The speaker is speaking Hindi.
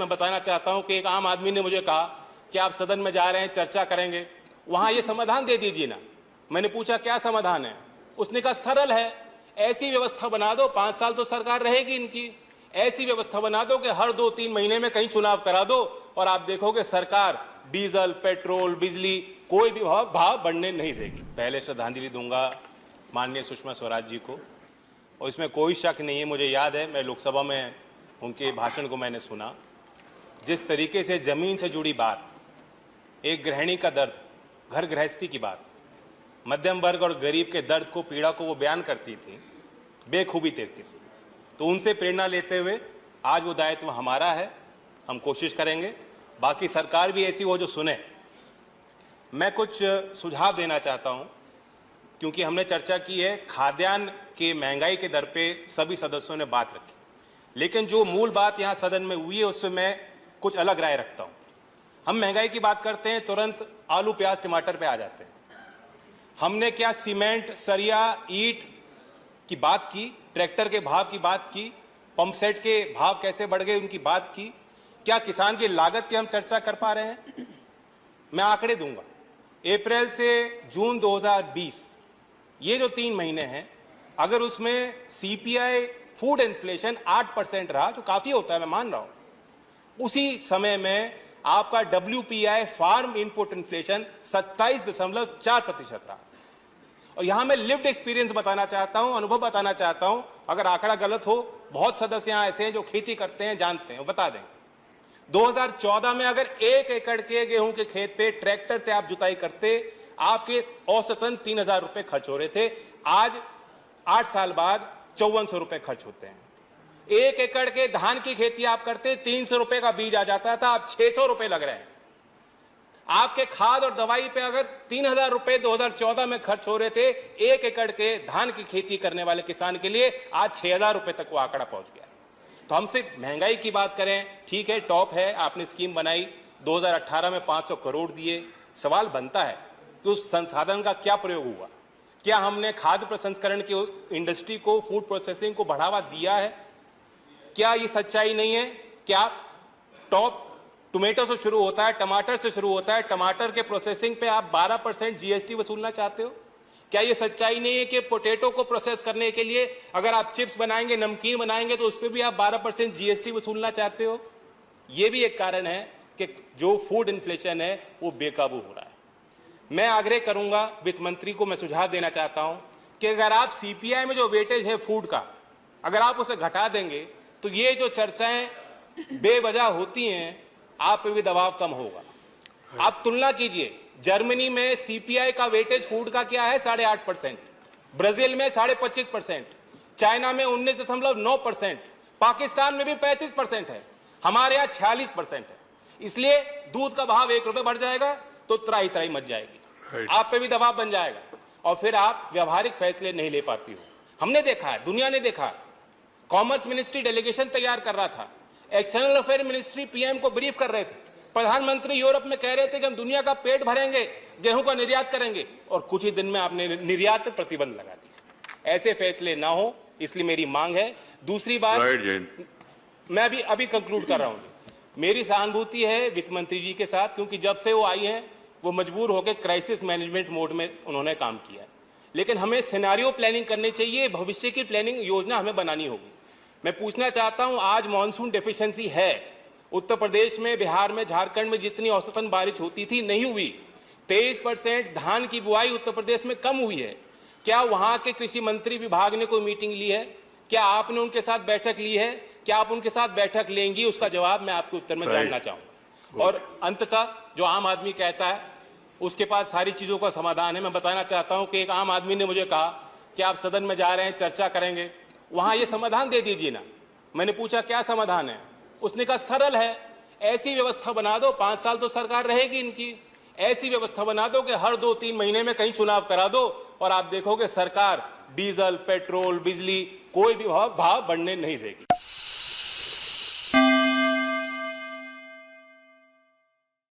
मैं बताना चाहता हूं कि एक आम आदमी ने मुझे कहा कि आप सदन में जा रहे हैं, चर्चा करेंगे, वहां ये समाधान दे दीजिए ना। मैंने पूछा क्या समाधान है? उसने कहा सरल है, ऐसी व्यवस्था बना दो, 5 साल तो सरकार रहेगी इनकी, ऐसी व्यवस्था बना दो कि हर 2-3 महीने में कहीं चुनाव करा दो और आप देखोगे सरकार डीजल, पेट्रोल, बिजली कोई भी भाव बढ़ने नहीं देगी। पहले श्रद्धांजलि दूंगा माननीय सुषमा स्वराज जी को, और इसमें कोई शक नहीं है, मुझे याद है मैं लोकसभा में उनके भाषण को मैंने सुना, जिस तरीके से जमीन से जुड़ी बात, एक गृहिणी का दर्द, घर गृहस्थी की बात, मध्यम वर्ग और गरीब के दर्द को, पीड़ा को वो बयान करती थी बेखूबी तरीके से। तो उनसे प्रेरणा लेते हुए आज वो दायित्व हमारा है, हम कोशिश करेंगे, बाकी सरकार भी ऐसी हो जो सुने। मैं कुछ सुझाव देना चाहता हूं, क्योंकि हमने चर्चा की है खाद्यान्न के महंगाई के दर पे सभी सदस्यों ने बात रखी, लेकिन जो मूल बात यहां सदन में हुई है उससे मैं कुछ अलग राय रखता हूं। हम महंगाई की बात करते हैं, तुरंत आलू, प्याज, टमाटर पे आ जाते हैं। हमने क्या सीमेंट, सरिया, ईंट की बात की, ट्रैक्टर के भाव की बात की, पंप सेट के भाव कैसे बढ़ गए उनकी बात की, क्या किसान की लागत की हम चर्चा कर पा रहे हैं? मैं आंकड़े दूंगा। अप्रैल से जून 2020 ये जो 3 महीने हैं, अगर उसमें सीपीआई फूड इन्फ्लेशन 8% रहा, जो काफी होता है मैं मान रहा हूं, उसी समय में आपका WPI फार्म इनपुट इन्फ्लेशन 27.4% रहा। और यहां मैं लिव्ड एक्सपीरियंस बताना चाहता हूं, अनुभव बताना चाहता हूं, अगर आंकड़ा गलत हो, बहुत सदस्य यहां ऐसे हैं जो खेती करते हैं, जानते हैं, बता दें। 2014 में अगर 1 एकड़ के गेहूं के खेत पे ट्रैक्टर से आप जुताई करते, आपके औसतन 3000 रुपए खर्च हो रहे थे। आज 8 साल बाद 5400 रुपए खर्च होते हैं। 1 एकड़ के धान की खेती आप करते, 300 रुपए का बीज आ जाता था, अब 600 रुपए लग रहे हैं। आपके खाद और दवाई पे अगर 3000 रुपए 2014 में खर्च हो रहे थे 1 एकड़ के धान की खेती करने वाले किसान के लिए, आज 6000 रुपए तक वो आंकड़ा पहुंच गया। तो हम सिर्फ महंगाई की बात करें, ठीक है, टॉप है, आपने स्कीम बनाई, 2018 में 500 करोड़ दिए। सवाल बनता है कि उस संसाधन का क्या प्रयोग हुआ? क्या हमने खाद्य प्रसंस्करण की इंडस्ट्री को, फूड प्रोसेसिंग को बढ़ावा दिया है? क्या ये सच्चाई नहीं है? क्या टॉप टोमेटो से शुरू होता है, टमाटर से शुरू होता है, टमाटर के प्रोसेसिंग पे आप 12% जीएसटी वसूलना चाहते हो? क्या ये सच्चाई नहीं है कि पोटैटो को प्रोसेस करने के लिए अगर आप चिप्स बनाएंगे, नमकीन बनाएंगे, तो उस पर भी आप 12% जीएसटी वसूलना चाहते हो? ये भी एक कारण है कि जो फूड इन्फ्लेशन है वो बेकाबू हो रहा है। मैं आग्रह करूंगा, वित्त मंत्री को मैं सुझाव देना चाहता हूं कि अगर आप सीपीआई में जो वेटेज है फूड का, अगर आप उसे घटा देंगे तो ये जो चर्चाएं बेवजह होती हैं, आप पे भी दबाव कम होगा। आप तुलना कीजिए, जर्मनी में सीपीआई का वेटेज फूड का क्या है? 8.5%, ब्राजील में 25.5%, चाइना में 19.9%, पाकिस्तान में भी 35% है, हमारे यहाँ 46% है। इसलिए दूध का भाव 1 रुपए बढ़ जाएगा तो त्राही त्राही मच जाएगी, आप पे भी दबाव बन जाएगा और फिर आप व्यवहारिक फैसले नहीं ले पाती हो। हमने देखा है, दुनिया ने देखा, कॉमर्स मिनिस्ट्री डेलीगेशन तैयार कर रहा था, एक्सटर्नल अफेयर मिनिस्ट्री पीएम को ब्रीफ कर रहे थे, प्रधानमंत्री यूरोप में कह रहे थे कि हम दुनिया का पेट भरेंगे, गेहूं का निर्यात करेंगे, और कुछ ही दिन में आपने निर्यात पर प्रतिबंध लगा दिया। ऐसे फैसले ना हो, इसलिए मेरी मांग है। दूसरी बात, मैं अभी कंक्लूड कर रहा हूं, मेरी सहानुभूति है वित्त मंत्री जी के साथ, क्योंकि जब से वो आई हैं वो मजबूर होकर क्राइसिस मैनेजमेंट मोड में उन्होंने काम किया है। लेकिन हमें सिनेरियो प्लानिंग करनी चाहिए, भविष्य की प्लानिंग योजना हमें बनानी होगी। मैं पूछना चाहता हूं, आज मानसून डेफिशिएंसी है उत्तर प्रदेश में, बिहार में, झारखंड में जितनी औसतन बारिश होती थी नहीं हुई। 23% धान की बुआई उत्तर प्रदेश में कम हुई है। क्या वहां के कृषि मंत्री विभाग ने कोई मीटिंग ली है? क्या आपने उनके साथ बैठक ली है? क्या आप उनके साथ बैठक लेंगी? उसका जवाब मैं आपके उत्तर में जानना चाहूंगा। और अंततः जो आम आदमी कहता है उसके पास सारी चीजों का समाधान है। मैं बताना चाहता हूं कि एक आम आदमी ने मुझे कहा कि आप सदन में जा रहे हैं, चर्चा करेंगे, वहां ये समाधान दे दीजिए ना। मैंने पूछा क्या समाधान है? उसने कहा सरल है, ऐसी व्यवस्था बना दो, 5 साल तो सरकार रहेगी इनकी, ऐसी व्यवस्था बना दो कि हर 2-3 महीने में कहीं चुनाव करा दो और आप देखोगे सरकार डीजल, पेट्रोल, बिजली कोई भी भाव बढ़ने नहीं देगी।